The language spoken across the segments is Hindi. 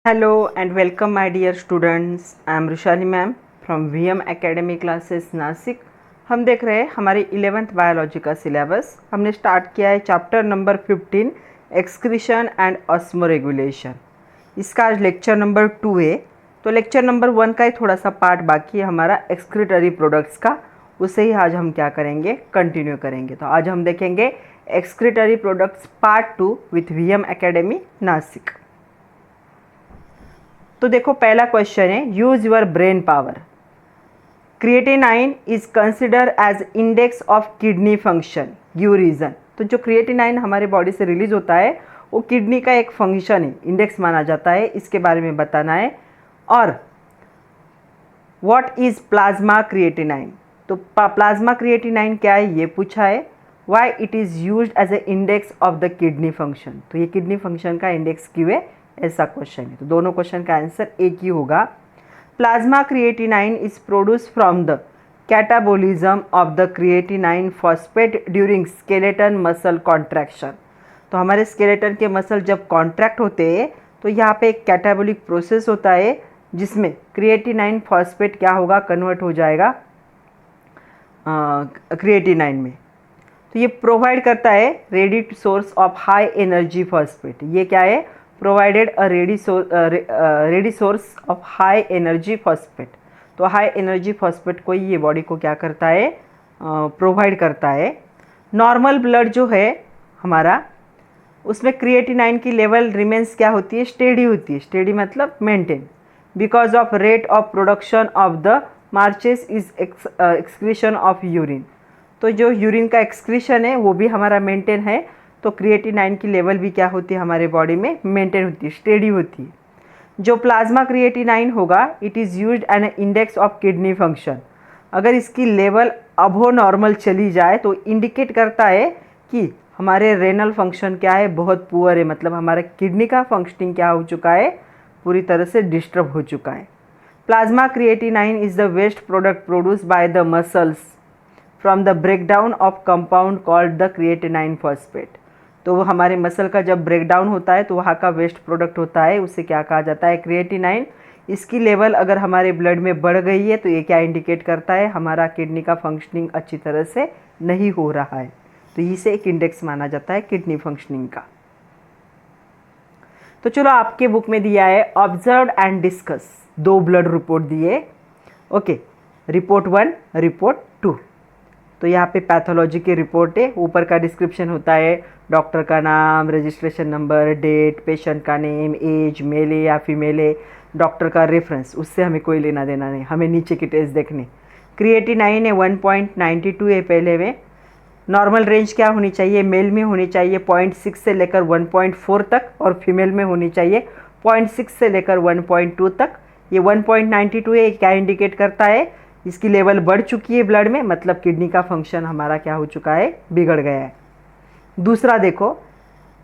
Hello and welcome my dear students. I am Rushali ma'am from VM Academy Classes Nashik. हम देख रहे हैं हमारे 11th बायोलॉजी का सिलेबस. हमने स्टार्ट किया है chapter number 15 excretion and osmoregulation. इसका आज लेक्चर नंबर 2 है. तो लेक्चर नंबर 1 का ही थोड़ा सा पार्ट बाकी है हमारा एक्सक्रीटरी प्रोडक्ट्स का. उसे ही आज हम क्या करेंगे, कंटिन्यू करेंगे. तो आज हम देखेंगे excretory products part 2 with VM Academy Nashik. तो देखो पहला क्वेश्चन है, use your brain power. Creatinine is consider as index of kidney function, give reason. तो जो क्रिएटिनाइन हमारे बॉडी से रिलीज होता है वो किडनी का एक फंक्शन है, इंडेक्स माना जाता है, इसके बारे में बताना है. और व्हाट इज प्लाज्मा क्रिएटिनाइन. तो प्लाज्मा क्रिएटिनाइन क्या है ये पूछा है. Why it is used as a index of the kidney function. तो ये किडनी फंक्शन का इंडेक्स क्यों है, ऐसा क्वेश्चन है. तो दोनों क्वेश्चन का आंसर एक ही होगा. Plasma creatinine is produce from the catabolism of the creatinine phosphate during skeleton muscle contraction. तो हमारे स्केलेटन के मसल जब कॉन्ट्रैक्ट होते हैं तो यहाँ पे एक कैटाबोलिक प्रोसेस होता है जिसमें क्रिएटिनाइन फॉस्फेट क्या होगा, कन्वर्ट हो जाएगा क्रिएटिनाइन में. तो ये प्रोवाइड करता है ready source of high energy phosphate. ये क्या है, provided a ready source of high energy phosphate. तो हाई एनर्जी फॉस्फेट को ये बॉडी को क्या करता है, प्रोवाइड करता है. नॉर्मल ब्लड जो है हमारा उसमें क्रिएटिनाइन की लेवल रिमेंस क्या होती है, स्टेडी होती है. स्टेडी मतलब maintain, because of rate of production of the marches is excretion of urine. तो जो यूरिन का एक्सक्रीशन है वो भी हमारा मेंटेन है. तो क्रिएटिनाइन की लेवल भी क्या होती है हमारे बॉडी में, मेंटेन होती है, स्टेडी होती है. जो प्लाज्मा क्रिएटिनाइन होगा it is used N index of kidney function. अगर इसकी लेवल अबो नॉर्मल चली जाए तो इंडिकेट करता है कि हमारे रेनल फंक्शन क्या है, बहुत पुअर है. मतलब हमारे किडनी का फंक्शनिंग क्या हो चुका है, पूरी तरह से डिस्टर्ब हो चुका है. Plasma creatinine is the waste product produce by the muscles from the breakdown of compound called the creatinine phosphate. तो वो हमारे मसल का जब ब्रेकडाउन होता है तो वहाँ का वेस्ट प्रोडक्ट होता है, उसे क्या कहा जाता है, क्रिएटिनाइन. इसकी लेवल अगर हमारे ब्लड में बढ़ गई है तो ये क्या इंडिकेट करता है, हमारा किडनी का फंक्शनिंग अच्छी तरह से नहीं हो रहा है. तो इसे एक इंडेक्स माना जाता है किडनी फंक्शनिंग का. तो चलो आपके बुक में दिया है observe and discuss, 2 blood report दिए. Okay, report 1, report 2. तो यहाँ पे पैथोलॉजी की रिपोर्ट है. ऊपर का डिस्क्रिप्शन होता है, डॉक्टर का नाम, रजिस्ट्रेशन नंबर, डेट, पेशेंट का नेम, एज, मेल है या फीमेल है, डॉक्टर का रेफरेंस, उससे हमें कोई लेना देना नहीं. हमें नीचे की टेस्ट देखने. क्रिएटिनाइन है 1.92 है पहले में. नॉर्मल रेंज क्या होनी चाहिए, मेल में होनी चाहिए 0.6 से लेकर 1.4 तक, और फीमेल में होनी चाहिए 0.6 से लेकर 1.2 तक. ये 1.92 है, क्या इंडिकेट करता है, इसकी लेवल बढ़ चुकी है ब्लड में, मतलब किडनी का फंक्शन हमारा क्या हो चुका है, बिगड़ गया है. दूसरा देखो,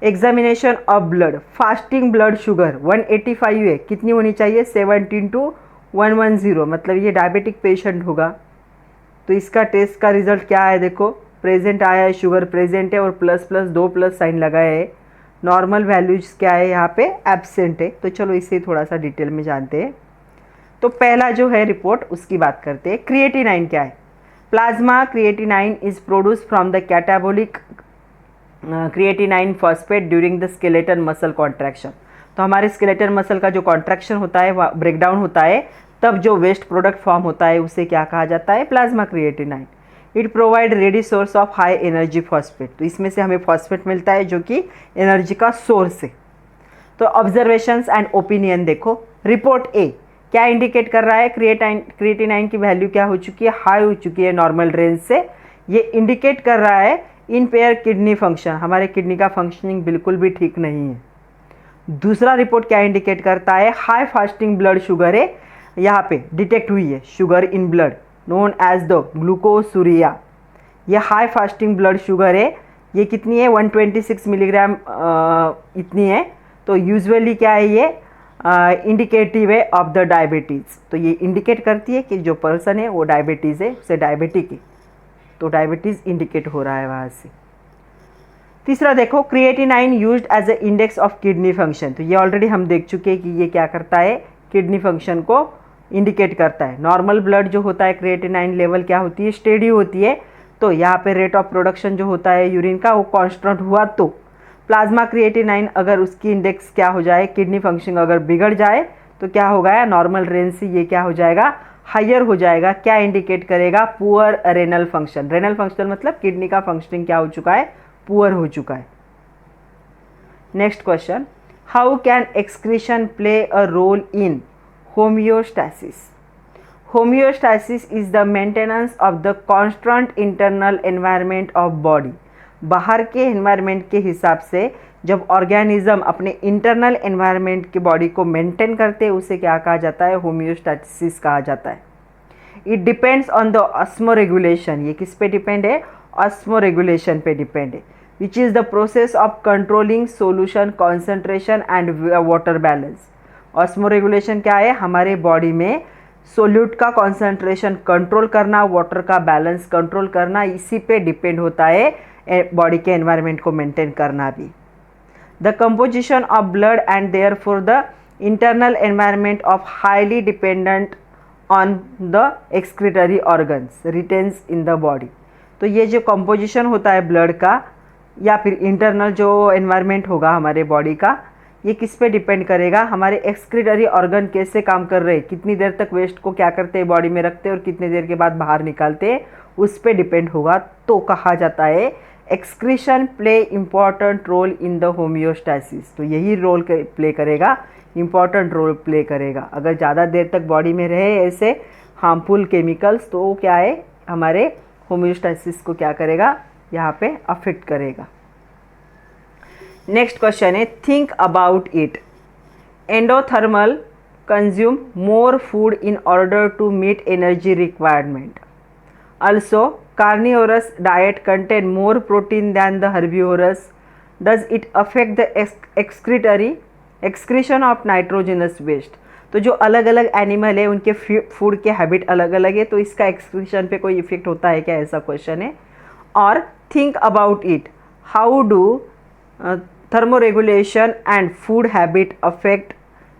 examination of blood. Fasting blood sugar 185 है, कितनी होनी चाहिए, 17 to 110. मतलब ये डायबिटिक पेशेंट होगा. तो इसका टेस्ट का रिजल्ट क्या है, देखो प्रेजेंट आया है, शुगर प्रेजेंट है और ++2 प्लस साइन लगाया है. नॉर्मल वैल्यूज क्या है यहाँ पे, एब्सेंट है. तो चलो इससे थोड़ा सा डिटेल में जानते हैं. तो पहला जो है रिपोर्ट उसकी बात करते हैं. क्रिएटिनाइन क्या है, plasma creatinine is produce from the catabolic creatinine phosphate during the skeleton muscle contraction. तो हमारे स्केलेटन मसल का जो कॉन्ट्रैक्शन होता है, ब्रेकडाउन होता है, तब जो वेस्ट प्रोडक्ट फॉर्म होता है उसे क्या कहा जाता है, plasma creatinine. It provide ready source of high energy phosphate. तो इसमें से हमें फॉस्फेट मिलता है जो कि एनर्जी का सोर्स है. तो ऑब्जर्वेशंस एंड ओपिनियन देखो. रिपोर्ट ए क्या इंडिकेट कर रहा है, क्रिएटिनाइन की वैल्यू क्या हो चुकी है, हाई हो चुकी है नॉर्मल रेंज से. ये इंडिकेट कर रहा है इम्पेयर किडनी फंक्शन, हमारे किडनी का फंक्शनिंग बिल्कुल भी ठीक नहीं है. दूसरा रिपोर्ट क्या इंडिकेट करता है, हाई फास्टिंग ब्लड शुगर है, यहाँ पे डिटेक्ट हुई है sugar in blood known as the glucosuria. ये हाई फास्टिंग ब्लड शुगर है, ये कितनी है, 126 मिलीग्राम इतनी है. तो यूजुअली क्या है ये, इंडिकेटिव है ऑफ द डायबिटीज़. तो ये इंडिकेट करती है कि जो पर्सन है वो डायबिटीज़ है, उसे डायबिटिक है. तो डायबिटीज़ इंडिकेट हो रहा है वहाँ से. तीसरा देखो, creatinine used as a index of kidney function. तो ये ऑलरेडी हम देख चुके हैं कि ये क्या करता है, किडनी फंक्शन को इंडिकेट करता है। नॉर्मल ब्लड जो होता है क्रिएटिनाइन लेवल क्या होती है, स्टेडी होती है। तो यहाँ पे रेट ऑफ प्रोडक्शन जो होता है यूरिन का वो कांस्टेंट हुआ, तो प्लाज्मा क्रिएटिनाइन अगर उसकी इंडेक्स क्या हो जाए, किडनी फंक्शन अगर बिगड़ जाए तो क्या होगा, नॉर्मल रेंज से ये क्या हो जाएगा, हायर हो जाएगा। क्या इंडिकेट करेगा, poor renal function. Renal function मतलब किडनी का फंक्शनिंग क्या हो चुका है, पुअर हो चुका है। Next question, how can excretion play a role in homeostasis. Homeostasis is the maintenance of the constant internal environment of body. बाहर के एनवायरनमेंट के हिसाब से जब ऑर्गेनिज्म अपने इंटरनल एनवायरनमेंट की बॉडी को मेंटेन करते हैं उसे क्या कहा जाता है, होम्योस्टैसिस कहा जाता है। It depends on the osmoregulation. ये किस पे डिपेंड है, ऑस्मोरेगुलेशन पे डिपेंड है, which is the process of controlling solution concentration and water balance. Osmoregulation क्या है, हमारे बॉडी में सोल्यूट का कॉन्सेंट्रेशन कंट्रोल करना, वाटर का बैलेंस कंट्रोल करना, इसी पे डिपेंड होता है बॉडी के एनवायरनमेंट को मेंटेन करना भी। The composition of blood and therefore the internal environment of highly dependent on the excretory organs retains in the body. तो ये जो कंपोजिशन होता है ब्लड का या फिर इंटरनल जो एनवायरनमेंट होगा हमारे बॉडी का, ये किस पे डिपेंड करेगा, हमारे एक्सक्रीटरी ऑर्गन कैसे काम कर रहे हैं, कितनी देर तक वेस्ट को क्या करते हैं बॉडी में रखते हैं और कितनी देर के बाद बाहर निकालते हैं, उस पे डिपेंड होगा। तो कहा जाता है excretion play important role in the homeostasis. तो यही रोल प्ले करेगा, इम्पॉर्टेंट रोल प्ले करेगा। अगर ज़्यादा देर तक बॉडी में रहे ऐसे हार्मफुल केमिकल्स तो क्या है, हमारे होम्योस्टैसिस को क्या करेगा, यहाँ पे अफेक्ट करेगा। नेक्स्ट क्वेश्चन है, think about it. Endothermal consume more food in order to meet energy requirement. Also, carnivorous diet contain more protein than the herbivorous. Does it affect the excretion of nitrogenous waste? तो जो अलग अलग एनिमल है उनके फूड के हैबिट अलग अलग है, तो इसका एक्सक्रीशन पे कोई इफेक्ट होता है क्या, ऐसा क्वेश्चन है। और think about it, how do thermoregulation and food habit affect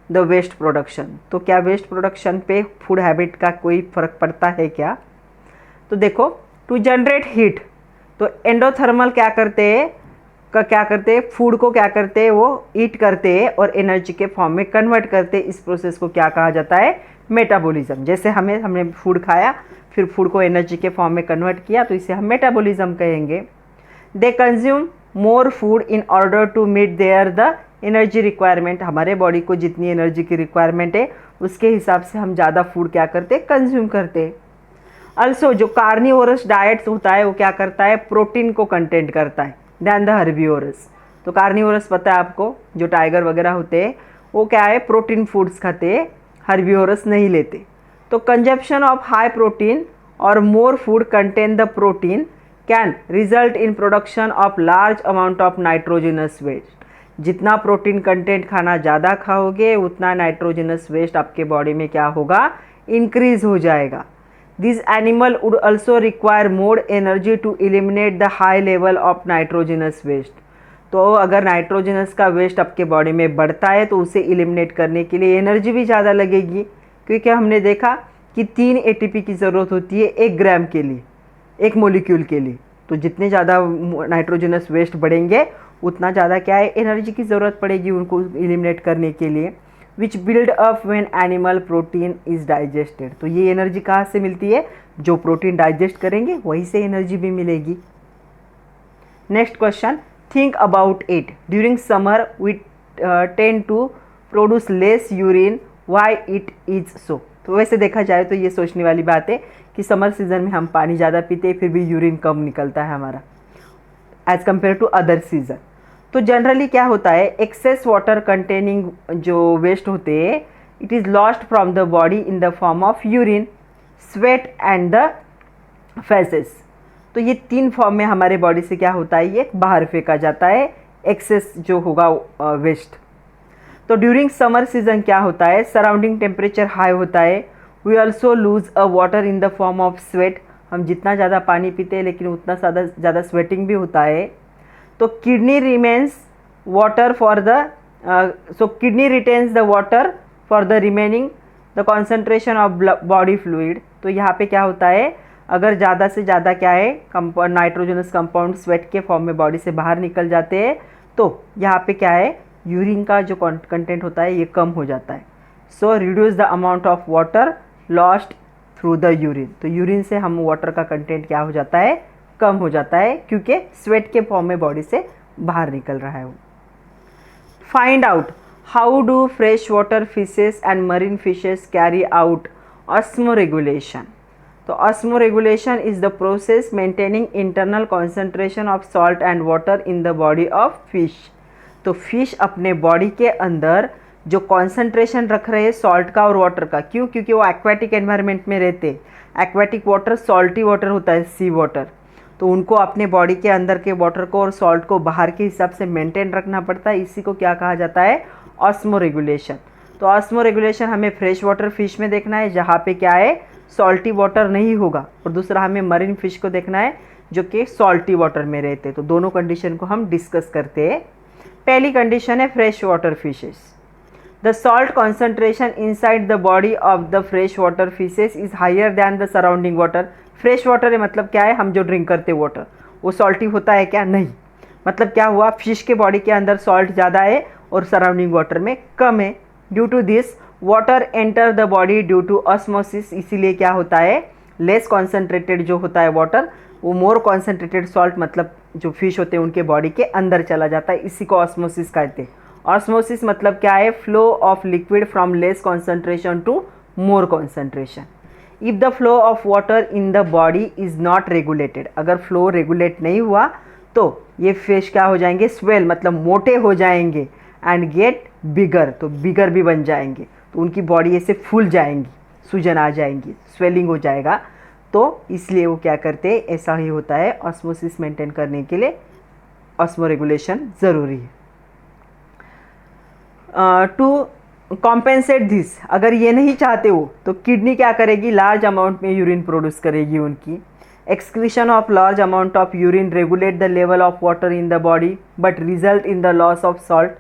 the waste production. तो क्या वेस्ट प्रोडक्शन पे फूड हैबिट का कोई फ़र्क पड़ता है क्या। तो देखो, टू जनरेट हीट, तो एंडोथर्मल क्या करते हैं, फूड को क्या करते हैं, वो ईट करते हैं और एनर्जी के फॉर्म में कन्वर्ट करते हैं। इस प्रोसेस को क्या कहा जाता है, मेटाबॉलिज्म। जैसे हमने फूड खाया फिर फूड को एनर्जी के फॉर्म में कन्वर्ट किया तो इसे हम मेटाबॉलिज्म कहेंगे। They consume more food in order to meet their the energy requirement. हमारे बॉडी को जितनी एनर्जी की रिक्वायरमेंट है उसके हिसाब से हम ज़्यादा फूड क्या करते हैं, कंज्यूम करते हैं। अल्सो जो कार्निवोरस डाइट होता है वो क्या करता है, प्रोटीन को कंटेंट करता है दैन द हर्बिवोरस। तो कार्निवोरस पता है आपको, जो टाइगर वगैरह होते हैं वो क्या है, प्रोटीन फूड्स खाते हैं, हर्बिवोरस नहीं लेते। तो कंजप्शन ऑफ हाई प्रोटीन और more food contain the protein can result in production of large amount of nitrogenous waste. जितना प्रोटीन कंटेंट खाना ज़्यादा खाओगे उतना नाइट्रोजनस वेस्ट आपके बॉडी में क्या होगा, इंक्रीज हो जाएगा। This animal would also require more energy to eliminate the high level of nitrogenous waste. तो अगर नाइट्रोजनस का वेस्ट आपके बॉडी में बढ़ता है तो उसे एलिमिनेट करने के लिए एनर्जी भी ज़्यादा लगेगी, क्योंकि हमने देखा कि 3 ATP की ज़रूरत होती है 1 ग्राम के लिए, 1 मोलिक्यूल के लिए। तो जितने ज़्यादा नाइट्रोजनस वेस्ट बढ़ेंगे उतना ज़्यादा क्या है, एनर्जी की ज़रूरत पड़ेगी उनको एलिमिनेट करने के लिए। Which build up when animal protein is digested. तो ये एनर्जी कहाँ से मिलती है, जो प्रोटीन डाइजेस्ट करेंगे वहीं से एनर्जी भी मिलेगी। Next question, think about it. During summer we tend to produce less urine, why it is so. तो वैसे देखा जाए तो ये सोचने वाली बात है कि समर सीजन में हम पानी ज़्यादा पीते हैं फिर भी यूरिन कम निकलता है हमारा as compare to other season. तो जनरली क्या होता है, एक्सेस वाटर कंटेनिंग जो वेस्ट होते हैं it is lost from the body in the form of urine, sweat and the faeces. तो ये 3 फॉर्म में हमारे बॉडी से क्या होता है, ये बाहर फेंका जाता है एक्सेस जो होगा वेस्ट। तो ड्यूरिंग समर सीजन क्या होता है, सराउंडिंग टेम्परेचर हाई होता है, we also lose a water in the form of sweat. हम जितना ज़्यादा पानी पीते हैं लेकिन उतना ज़्यादा स्वेटिंग भी होता है। तो kidney remains water for the so kidney retains the water for the remaining the concentration of body fluid. तो यहाँ पे क्या होता है, अगर ज़्यादा से ज़्यादा क्या है नाइट्रोजनस कंपाउंड स्वेट के फॉर्म में बॉडी से बाहर निकल जाते हैं, तो यहाँ पे क्या है यूरिन का जो कंटेंट होता है ये कम हो जाता है। So reduce the amount of water lost through the urine. तो यूरिन से हम वाटर का कंटेंट क्या हो जाता है, कम हो जाता है, क्योंकि स्वेट के फॉर्म में बॉडी से बाहर निकल रहा है वो। Find out how do fresh water fishes and marine fishes carry out osmoregulation. तो osmoregulation is the process maintaining internal concentration of salt and water in the body of fish. तो फिश अपने बॉडी के अंदर जो कॉन्सेंट्रेशन रख रहे हैं सॉल्ट का और वाटर का, क्यों, क्योंकि वो एक्वेटिक एनवायरनमेंट में रहते हैं। एक्वेटिक वाटर सॉल्टी वाटर होता है, सी वाटर, तो उनको अपने बॉडी के अंदर के वाटर को और सॉल्ट को बाहर के हिसाब से मेंटेन रखना पड़ता है। इसी को क्या कहा जाता है, ऑस्मोरेगुलेशन। तो ऑस्मोरेगुलेशन हमें फ्रेश वाटर फिश में देखना है जहाँ पे क्या है सॉल्टी वाटर नहीं होगा, और दूसरा हमें मरीन फिश को देखना है जो कि सॉल्टी वाटर में रहते हैं। तो दोनों कंडीशन को हम डिस्कस करते हैं। पहली कंडीशन है fresh water fishes. The salt concentration inside the body of the fresh water fishes is higher than the surrounding water. Fresh water है मतलब क्या है, हम जो ड्रिंक करते हैं वाटर वो सॉल्टी होता है क्या, नहीं। मतलब क्या हुआ, फिश के बॉडी के अंदर सॉल्ट ज़्यादा है और सराउंडिंग वाटर में कम है। Due to this water enter the body due to osmosis. इसीलिए क्या होता है, लेस कॉन्सेंट्रेटेड जो होता है वाटर वो मोर कॉन्सेंट्रेटेड सॉल्ट मतलब जो फिश होते हैं उनके बॉडी के अंदर चला जाता है। इसी को ऑस्मोसिस कहते हैं। ऑस्मोसिस मतलब क्या है, flow of liquid from less concentration to more concentration. If the flow of water in the body is not regulated, अगर फ्लो रेगुलेट नहीं हुआ तो ये फिश क्या हो जाएंगे, स्वेल मतलब मोटे हो जाएंगे, एंड गेट बिगर, तो बिगर भी बन जाएंगे, तो उनकी बॉडी ऐसे फूल जाएंगी, सूजन आ जाएंगी, स्वेलिंग हो जाएगा। तो इसलिए वो क्या करते हैं, ऐसा ही होता है। ऑस्मोसिस मेंटेन करने के लिए ऑस्मोरेगुलेशन ज़रूरी है। टू कॉम्पेंसेट दिस, अगर ये नहीं चाहते हो तो किडनी क्या करेगी, लार्ज अमाउंट में यूरिन प्रोड्यूस करेगी उनकी। Excretion of large amount of urine regulate the level of water in the body but result in the loss of salt.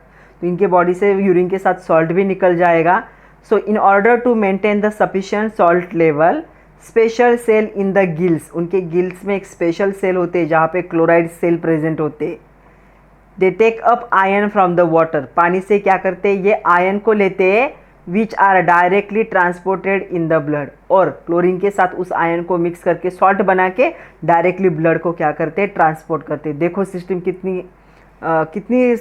तो इनके बॉडी से यूरिन के साथ सॉल्ट भी निकल जाएगा। So in order to maintain the sufficient salt level, special cell in the gills, उनके गिल्स में एक स्पेशल सेल होते हैं जहाँ पे क्लोराइड सेल प्रेजेंट होते हैं। They take up ion from the water, पानी से क्या करते हैं, ये आयन को लेते हैं, which are directly transported in the blood, और क्लोरीन के साथ उस आयन को मिक्स करके सॉल्ट बना के डायरेक्टली ब्लड को क्या करते हैं, ट्रांसपोर्ट करते हैं। देखो सिस्टम कितनी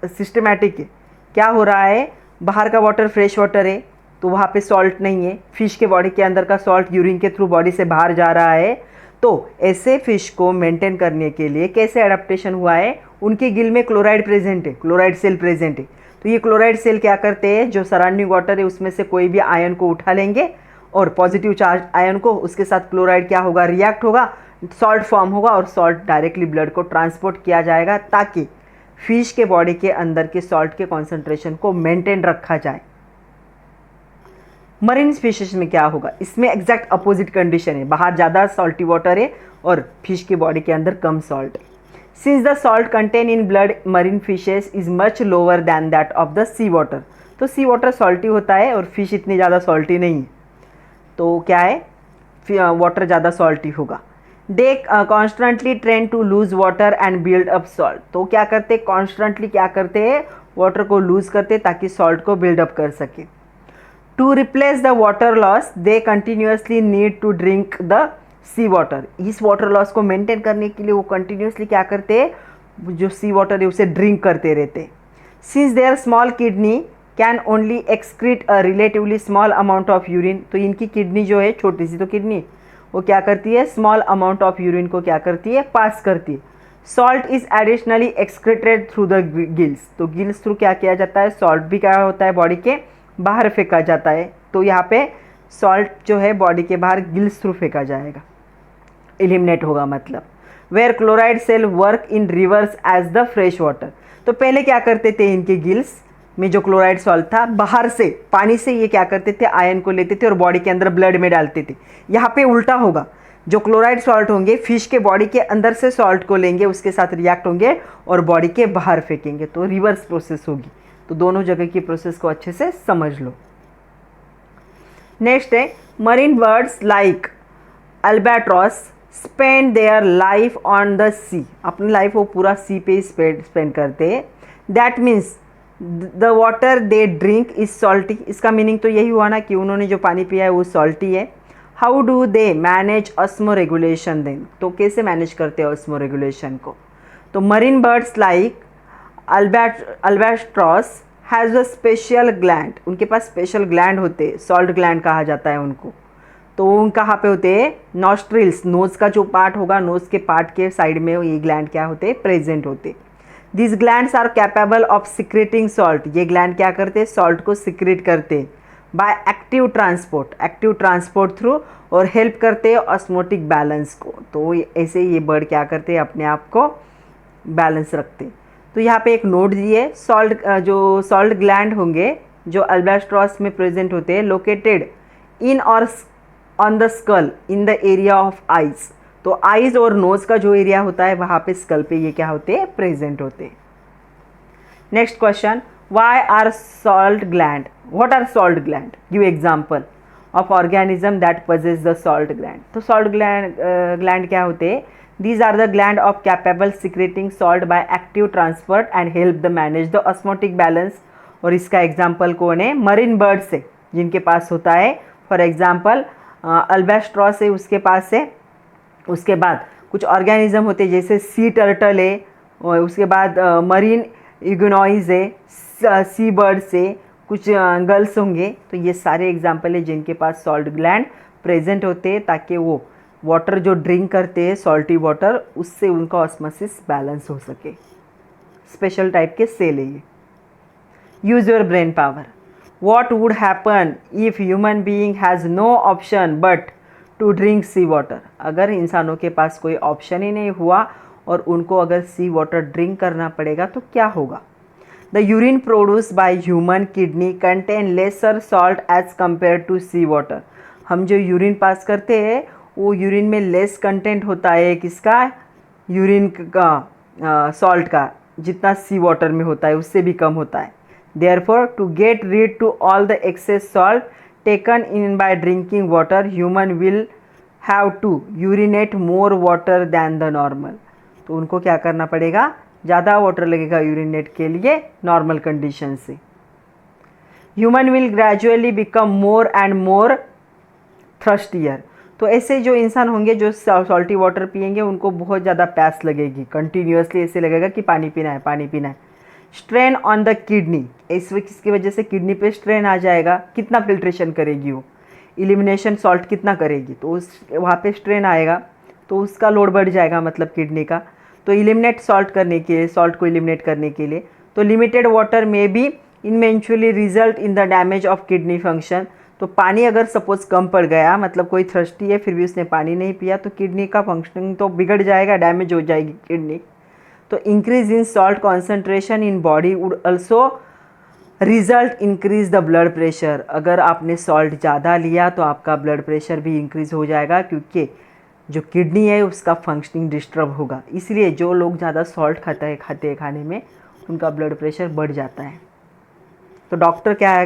सिस्टमैटिक है। क्या हो रहा है, बाहर का वाटर फ्रेश वाटर है तो वहाँ पे सॉल्ट नहीं है, फिश के बॉडी के अंदर का सॉल्ट यूरिन के थ्रू बॉडी से बाहर जा रहा है। तो ऐसे फिश को मेंटेन करने के लिए कैसे एडाप्टेशन हुआ है, उनके गिल में क्लोराइड प्रेजेंट है, क्लोराइड सेल प्रेजेंट है। तो ये क्लोराइड सेल क्या करते हैं, जो सराउंडिंग वाटर है उसमें से कोई भी आयन को उठा लेंगे और पॉजिटिव चार्ज आयन को, उसके साथ क्लोराइड क्या होगा, रिएक्ट होगा, सॉल्ट फॉर्म होगा और सॉल्ट डायरेक्टली ब्लड को ट्रांसपोर्ट किया जाएगा ताकि फिश के बॉडी के अंदर के सॉल्ट के कॉन्सेंट्रेशन को मेंटेन रखा जाए। मरीन फिशेस में क्या होगा, इसमें एग्जैक्ट अपोजिट कंडीशन है, बाहर ज़्यादा सॉल्टी वाटर है और फिश के बॉडी के अंदर कम सॉल्ट है। Since the salt content in blood marine fishes is much lower than that of the sea water. तो सी वाटर सॉल्टी होता है और फिश इतनी ज़्यादा सॉल्टी नहीं है, तो क्या है, वाटर ज़्यादा सॉल्टी होगा। They constantly train to lose water and build up salt. तो क्या करते, कॉन्स्टेंटली क्या करते हैं, वाटर को लूज करते ताकि सॉल्ट को बिल्डअप कर सके। To replace the water loss they continuously need to drink the sea water. इस वाटर लॉस को मेंटेन करने के लिए वो कंटिन्यूसली क्या करते हैं, जो सी वाटर है उसे ड्रिंक करते रहते। Since their small kidney can only excrete a relatively small amount of urine. तो इनकी किडनी जो है, छोटी सी तो किडनी, वो क्या करती है, स्मॉल अमाउंट ऑफ यूरिन को क्या करती है, पास करती है। Salt is additionally excreted through the gills. तो गिल्स थ्रू क्या किया जाता है, सॉल्ट भी क्या होता है, बॉडी के बाहर फेंका जाता है। तो यहाँ पे सॉल्ट जो है बॉडी के बाहर गिल्स थ्रू फेंका जाएगा, एलिमिनेट होगा मतलब। Where chloride cell work in reverse as the fresh water. तो पहले क्या करते थे, इनके गिल्स में जो क्लोराइड सॉल्ट था बाहर से पानी से ये क्या करते थे, आयन को लेते थे और बॉडी के अंदर ब्लड में डालते थे। यहाँ पे उल्टा होगा, जो क्लोराइड सॉल्ट होंगे फिश के बॉडी के अंदर से सॉल्ट को लेंगे, उसके साथ रिएक्ट होंगे और बॉडी के बाहर फेंकेंगे, तो रिवर्स प्रोसेस होगी। तो दोनों जगह की प्रोसेस को अच्छे से समझ लो। नेक्स्ट है marine birds like albatross spend their life on the sea, अपनी लाइफ वो पूरा सी पे स्पेंड करते हैं। That means the water they drink is salty, इसका मीनिंग तो यही हुआ ना कि उन्होंने जो पानी पिया है वो सॉल्टी है। How do they manage osmoregulation then, तो कैसे मैनेज करते हैं ऑस्मो रेगुलेशन को? तो marine birds like albatross has a special gland, उनके पास स्पेशल ग्लैंड होते हैं, सॉल्ट ग्लैंड कहा जाता है उनको। तो वो कहाँ पे होते हैं? नॉस्ट्रिल्स, नोज़ का जो पार्ट होगा, नोज़ के पार्ट के साइड में ये ग्लैंड क्या होते हैं? प्रेजेंट होते। This glands are capable of secreting salt, ये ग्लैंड क्या करते हैं? सॉल्ट को सिक्रेट करते बाय एक्टिव ट्रांसपोर्ट थ्रू, और हेल्प करते हैं ऑस्मोटिक बैलेंस को। तो ऐसे ये बर्ड क्या करते हैं? अपने आप को बैलेंस रखते। तो यहाँ पे एक नोट दिए, जो सॉल्ट ग्लैंड होंगे जो अल्बाट्रॉस में प्रेजेंट होते हैं, लोकेटेड इन और on the skull in the area of eyes, तो आइज और नोज का जो एरिया होता है वहाँ पे स्कल पे ये क्या होते हैं? प्रेजेंट होते हैं। Next question, why are salt gland, what are salt gland? Give example of organism that possess the salt gland. तो सॉल्ट ग्लैंड क्या होते हैं? These are the gland of capable secreting salt by active transport and help the manage the osmotic balance। और इसका एग्जाम्पल कौन है? मरीन बर्ड से, जिनके पास होता है। फॉर एग्जाम्पल अल्बाट्रॉस है, उसके पास है। उसके बाद कुछ ऑर्गेनिज्म होते हैं जैसे सी टर्टल है, और उसके बाद मरीन इग्नोइज है, सी बर्ड से कुछ गल्स होंगे। तो ये सारे एग्जाम्पल है जिनके पास सॉल्ट ग्लैंड प्रेजेंट होते हैं, ताकि वो वाटर जो ड्रिंक करते हैं सॉल्टी वाटर, उससे उनका ऑस्मोसिस बैलेंस हो सके। स्पेशल टाइप के सेल है ये। Use your brain power, what would happen if human being has no option but to drink sea water. अगर इंसानों के पास कोई ऑप्शन ही नहीं हुआ और उनको अगर सी वाटर ड्रिंक करना पड़ेगा तो क्या होगा? The urine produce by human kidney contain lesser salt as compare to sea water. हम जो यूरिन पास करते हैं वो यूरिन में लेस कंटेंट होता है, किसका? यूरिन का, सॉल्ट का, जितना सी वाटर में होता है उससे भी कम होता है। Therefore to get rid to all the excess salt taken in by drinking water, human will have to urinate more water than the normal. तो उनको क्या करना पड़ेगा? ज़्यादा वाटर लगेगा यूरिनेट के लिए नॉर्मल कंडीशन से। Human will gradually become more and more thirstier. तो ऐसे जो इंसान होंगे जो सॉल्टी वाटर पिएंगे उनको बहुत ज़्यादा प्यास लगेगी, कंटिन्यूसली ऐसे लगेगा कि पानी पीना है, पानी पीना है। स्ट्रेन ऑन द किडनी, इसकी वजह से किडनी पे स्ट्रेन आ जाएगा। कितना फिल्ट्रेशन करेगी वो, इलिमिनेशन सॉल्ट कितना करेगी, तो उस वहाँ पे स्ट्रेन आएगा, तो उसका लोड बढ़ जाएगा, मतलब किडनी का। तो इलिमिनेट सॉल्ट करने के लिए, सॉल्ट को इलिमिनेट करने के लिए, तो लिमिटेड वाटर में भी eventually result in the damage of kidney function. तो पानी अगर सपोज कम पड़ गया, मतलब कोई थ्रस्टी है फिर भी उसने पानी नहीं पिया, तो किडनी का फंक्शनिंग तो बिगड़ जाएगा, डैमेज हो जाएगी किडनी। तो increase in salt concentration in body would also result increase the blood pressure. अगर आपने सॉल्ट ज़्यादा लिया तो आपका ब्लड प्रेशर भी इंक्रीज हो जाएगा, क्योंकि जो किडनी है उसका फंक्शनिंग डिस्टर्ब होगा। इसलिए जो लोग ज़्यादा सॉल्ट खाते हैं खाने में, उनका ब्लड प्रेशर बढ़ जाता है। तो डॉक्टर क्या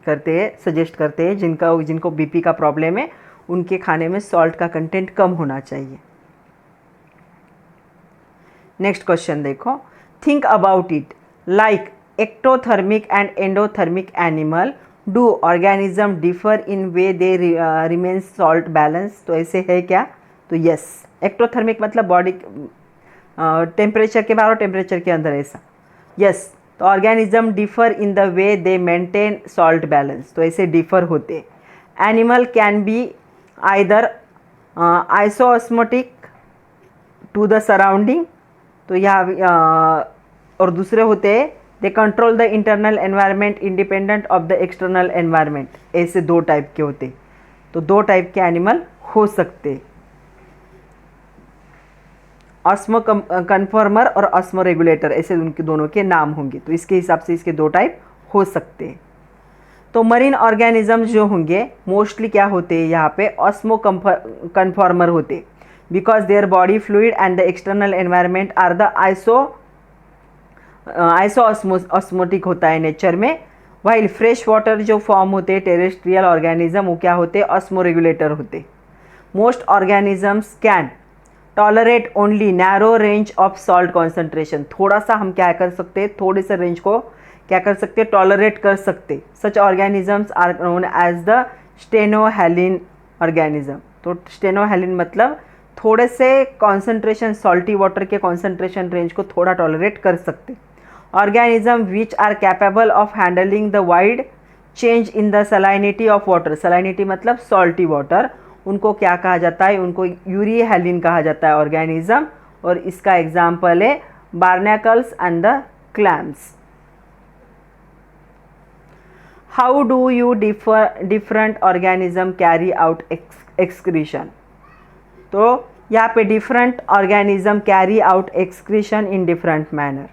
करते हैं, सजेस्ट करते हैं जिनको बीपी का प्रॉब्लम है उनके खाने में सॉल्ट का कंटेंट कम होना चाहिए। नेक्स्ट क्वेश्चन देखो, think about it, like ectothermic and endothermic animal, do organism differ in way they remain salt balance. तो ऐसे है क्या? तो यस, एक्टोथर्मिक मतलब बॉडी टेम्परेचर के बाहर और टेम्परेचर के अंदर, ऐसा। यस, तो organism differ in the way they maintain salt balance, तो ऐसे डिफर होते। Animal can be either isoosmotic to the surrounding, तो यहाँ और दूसरे होते हैं they control the internal environment independent of the external environment. ऐसे दो टाइप के होते, तो दो टाइप के एनिमल हो सकते, ऑस्मो कन्फर्मर और ऑस्मो रेगुलेटर, ऐसे उनके दोनों के नाम होंगे। तो इसके हिसाब से इसके दो टाइप हो सकते हैं। तो मरीन ऑर्गेनिजम्स जो होंगे मोस्टली क्या होते हैं यहाँ पे ऑस्मो कन्फॉर्मर होते, because their body fluid and the external environment are the osmotic होता है नेचर में। वाइल फ्रेश वाटर जो फॉर्म होते टेरेस्ट्रियल ऑर्गेनिज्म वो क्या होते ऑस्मो रेगुलेटर होते। Most organisms can tolerate only narrow range of salt concentration, थोड़ा सा हम क्या कर सकते हैं, थोड़े से रेंज को क्या कर सकते टॉलरेट कर सकते। Such organisms are known as the stenohaline organism. तो स्टेनोहेलिन मतलब थोड़े से कॉन्सेंट्रेशन, सॉल्टी वाटर के कॉन्सेंट्रेशन रेंज को थोड़ा टॉलरेट कर सकते। Organism which are capable of handling the wide change in the salinity of water, salinity मतलब सॉल्टी वाटर, उनको क्या कहा जाता है, उनको यूरिहेलिन कहा जाता है ऑर्गेनिज्म। और इसका एग्जाम्पल है बार्नाकल्स and the clams. How do you different organism carry out excretion, तो यहाँ पे different organism carry out excretion in different manner.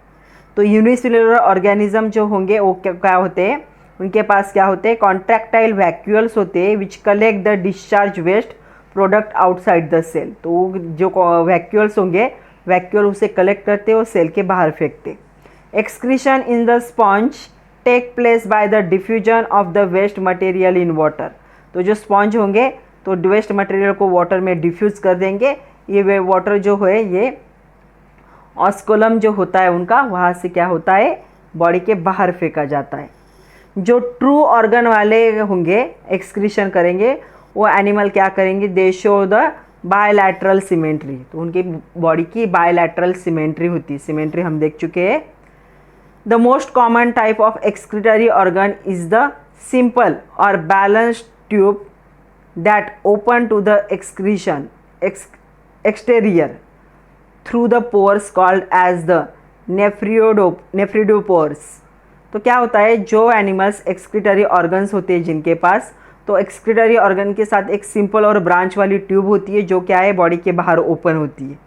तो यूनिसेलुलर ऑर्गेनिज्म जो होंगे वो क्या होते हैं, उनके पास क्या होते हैं कॉन्ट्रैक्टाइल वैक्यूल्स होते हैं which collect the discharge waste product outside the cell. तो वो जो वैक्यूल्स होंगे वैक्यूल उसे कलेक्ट करते और सेल के बाहर फेंकते। Excretion in the sponge take place by the diffusion of the waste material in water. तो जो स्पॉन्ज होंगे तो वेस्ट मटेरियल को वाटर में डिफ्यूज़ कर देंगे। ये वाटर जो है ये ऑस्कोलम जो होता है उनका वहाँ से क्या होता है बॉडी के बाहर फेंका जाता है। जो ट्रू ऑर्गन वाले होंगे एक्सक्रीशन करेंगे वो एनिमल क्या करेंगे, दे शो द बायलैटरल सिमेट्री। तो उनकी बॉडी की बायलैटरल सिमेट्री होती है, सिमेट्री हम देख चुके हैं। The most common type of excretory organ is the simple और balanced tube that open to the excretion exterior through the pores called as the nephridopores। तो क्या होता है जो एनिमल्स एक्सक्रीटरी ऑर्गन्स होते हैं जिनके पास, तो एक्सक्रीटरी ऑर्गन के साथ एक सिंपल और ब्रांच वाली ट्यूब होती है जो क्या है बॉडी के बाहर ओपन होती है,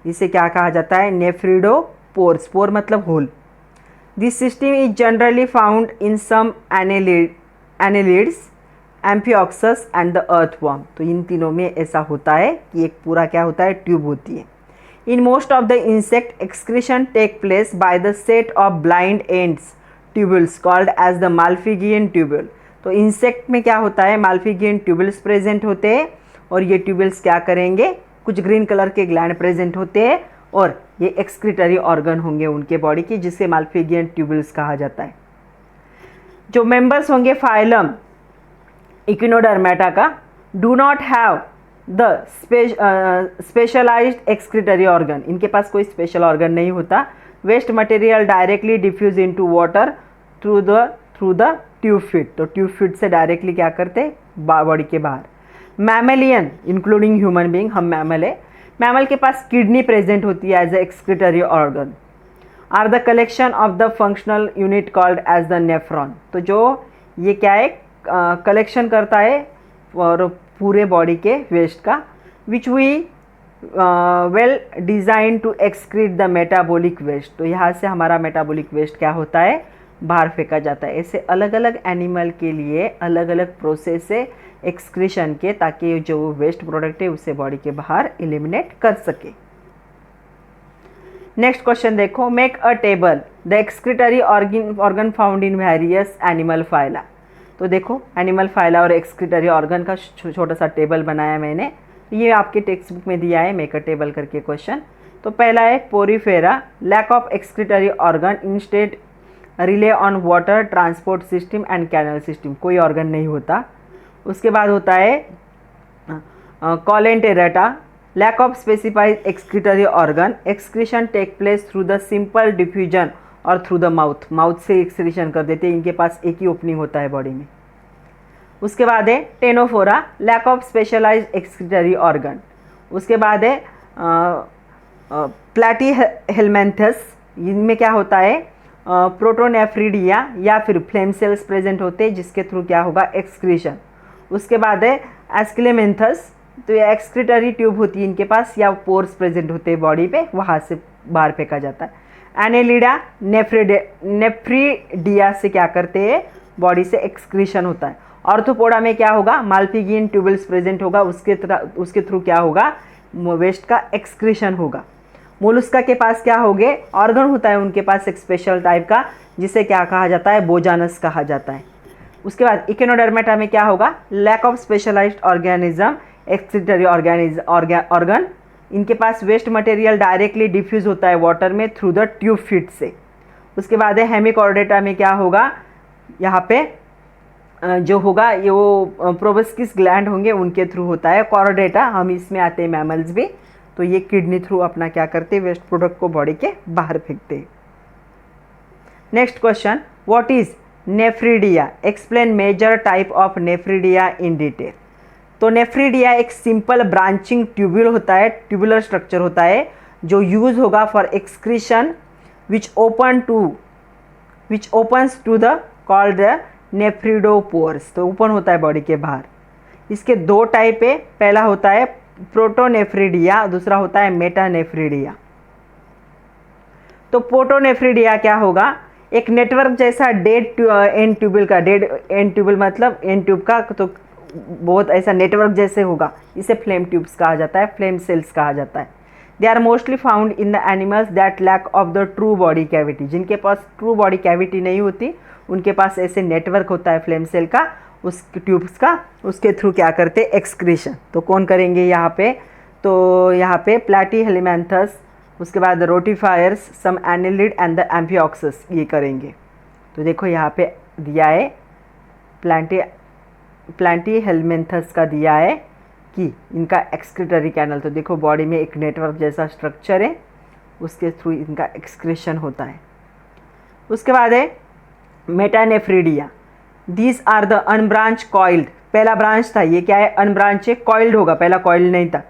इसे क्या कहा जाता है नेफ्रिडोपोर्स। पोर मतलब hole. This system is generally found in some annelids amphioxus and the earthworm. तो इन तीनों में ऐसा होता है कि एक पूरा क्या होता है ट्यूब होती है। In most of the insect excretion take place by the set of blind ends tubules called as the Malpighian tubule. तो इंसेक्ट में क्या होता है माल्फिगियन ट्यूबल्स प्रेजेंट होते हैं और ये ट्यूबल्स क्या करेंगे, कुछ ग्रीन कलर के ग्लैंड प्रेजेंट होते हैं और ये एक्सक्रीटरी ऑर्गन होंगे उनके बॉडी की जिसे माल्फिगियन ट्यूबल्स कहा जाता है। जो मेंबर्स होंगे फाइलम इक्विनोडर्मेटा का do not have the specialized excretory organ, इनके पास कोई स्पेशल ऑर्गन नहीं होता। Waste material directly diffuse into water through the tube feet. तो ट्यूब फिट से डायरेक्टली क्या करते बॉडी के बाहर। मैमलियन इंक्लूडिंग ह्यूमन बीइंग, हम मैमल है, मैमल के पास किडनी प्रेजेंट होती है as a excretory organ. Are the collection of the functional unit called as the nephron. तो जो ये क्या है कलेक्शन करता है और पूरे बॉडी के वेस्ट का, which we well design to excrete the metabolic waste. तो यहाँ से हमारा मेटाबॉलिक वेस्ट क्या होता है बाहर फेंका जाता है। ऐसे अलग अलग एनिमल के लिए अलग अलग प्रोसेस है एक्सक्रीशन के, ताकि जो वेस्ट प्रोडक्ट है उसे बॉडी के बाहर एलिमिनेट कर सके। नेक्स्ट क्वेश्चन देखो, make a table the excretory organ found in various animal phyla. तो देखो एनिमल फाइला और एक्सक्रीटरी ऑर्गन का छोटा सा टेबल बनाया मैंने, ये आपके टेक्स्ट बुक में दिया है मेक अ टेबल करके क्वेश्चन। तो पहला है Porifera, lack of excretory organ instead rely on water transport system and canal system, कोई ऑर्गन नहीं होता। उसके बाद होता है Coelenterata, lack of specified excretory organ, excretion take place through the simple diffusion और थ्रू द माउथ, माउथ से एक्सक्रीशन कर देते हैं, इनके पास एक ही ओपनिंग होता है बॉडी में। उसके बाद है Ctenophora, lack of specialized excretory organ. उसके बाद है प्लैटीहेलमिन्थस, इनमें क्या होता है प्रोटोनेफ्रिडिया या फिर फ्लेम सेल्स प्रेजेंट होते हैं जिसके थ्रू क्या होगा एक्सक्रीशन। उसके बाद है एस्क्लेमेंथस, तो ये एक्सक्रीटरी ट्यूब होती है इनके पास या पोर्स प्रेजेंट होते हैं बॉडी पे, वहाँ से बाहर फेंका जाता है। एनेलिडा नेफ्रीडिया से क्या करते हैं बॉडी से एक्सक्रीशन होता है। ऑर्थोपोडा में क्या होगा, माल्पीगियन ट्यूबल्स प्रेजेंट होगा, उसके थ्रू क्या होगा, वेस्ट का एक्सक्रीशन होगा। मोलस्का के पास क्या होगे, ऑर्गन होता है उनके पास एक स्पेशल टाइप का, जिसे क्या कहा जाता है, बोजानस कहा जाता है। उसके बाद इकेनोडर्मेटा में क्या होगा, lack of specialized organism, excretory organ, इनके पास वेस्ट मटेरियल डायरेक्टली डिफ्यूज होता है वाटर में थ्रू द ट्यूब फीट से। उसके बाद है हेमिकॉर्डेटा में क्या होगा, यहाँ पे जो होगा ये वो प्रोबस्किस ग्लैंड होंगे उनके थ्रू होता है। कॉर्डेटा, हम इसमें आते हैं मैमल्स भी, तो ये किडनी थ्रू अपना क्या करते हैं, वेस्ट प्रोडक्ट को बॉडी के बाहर फेंकते हैं। Next question, what is nephridia, explain major type of nephridia in detail. तो नेफ्रिडिया एक सिंपल ब्रांचिंग ट्यूब्यूल होता है, ट्यूबुलर स्ट्रक्चर होता है जो यूज होगा for excretion which opens to the called the nephridiopores, तो ओपन होता है बॉडी के बाहर। इसके दो टाइप है, पहला होता है प्रोटोनेफ्रिडिया, दूसरा होता है मेटानेफ्रिडिया। तो प्रोटोनेफ्रिडिया क्या होगा, एक नेटवर्क जैसा डेड एंड ट्यूबल का, डेड एंड ट्यूबल मतलब एंड ट्यूब का, तो बहुत ऐसा नेटवर्क जैसे होगा, इसे फ्लेम ट्यूब्स कहा जाता है, फ्लेम सेल्स कहा जाता है। They are mostly found in the animals that lack of the true body cavity, जिनके पास ट्रू बॉडी कैविटी नहीं होती उनके पास ऐसे नेटवर्क होता है फ्लेम सेल का, उस ट्यूब्स का, उसके थ्रू क्या करते एक्सक्रीशन। तो कौन करेंगे यहाँ पे, तो यहाँ पे प्लैटीहेलिमैंथस, उसके बाद रोटिफायर्स, सम एनिलिड एंड द एम्फिऑक्सस, ये करेंगे। तो देखो यहाँ पे दिया है प्लैटीहेलिमैंथस का दिया है कि इनका एक्सक्रीटरी कैनल, तो देखो बॉडी में एक नेटवर्क जैसा स्ट्रक्चर है, उसके थ्रू इनका एक्सक्रीशन होता है। उसके बाद है metanephridia, these are the unbranch coiled, पहला ब्रांच था, ये क्या है, अनब्रांच है, कॉइल्ड होगा, पहला कॉइल्ड नहीं था।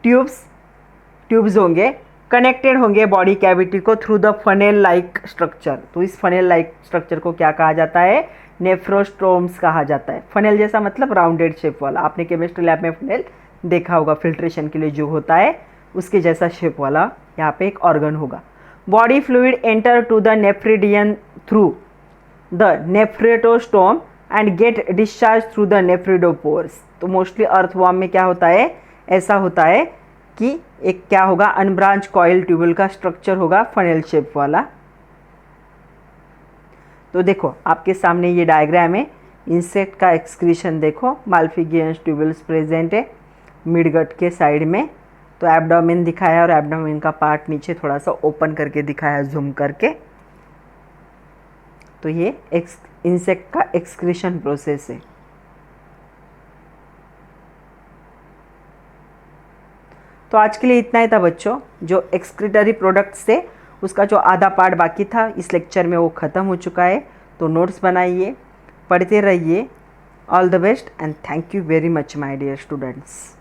ट्यूब्स होंगे, कनेक्टेड होंगे बॉडी कैविटी को through the funnel like structure, तो इस फनेल लाइक स्ट्रक्चर को क्या कहा जाता है, नेफ्रोस्टोम्स कहा जाता है। फनेल जैसा मतलब राउंडेड शेप वाला, आपने केमिस्ट्री लैब में फनेल देखा होगा, फिल्ट्रेशन के लिए जो होता है उसके जैसा शेप वाला यहाँ पे एक ऑर्गन होगा। Body fluid enter to the nephridium through the nephrostome and get discharge through the nephridiopores. तो मोस्टली अर्थवॉर्म में क्या होता है, ऐसा होता है कि एक क्या होगा, अनब्रांच कॉइल ट्यूबल का स्ट्रक्चर होगा फनेल शेप वाला। तो देखो आपके सामने ये डायग्राम है, इंसेक्ट का एक्सक्रीशन देखो, माल्पीगियस ट्यूबल्स प्रेजेंट है मिडगट के साइड में, तो एब्डोमेन दिखाया और एब्डोमेन का पार्ट नीचे थोड़ा सा ओपन करके दिखाया जूम करके। तो ये इंसेक्ट का एक्सक्रीशन प्रोसेस है। तो आज के लिए इतना ही था बच्चों, जो एक्सक्रीटरी प्रोडक्ट्स थे उसका जो आधा पार्ट बाकी था इस लेक्चर में वो ख़त्म हो चुका है। तो नोट्स बनाइए, पढ़ते रहिए। All the best and thank you very much my dear students.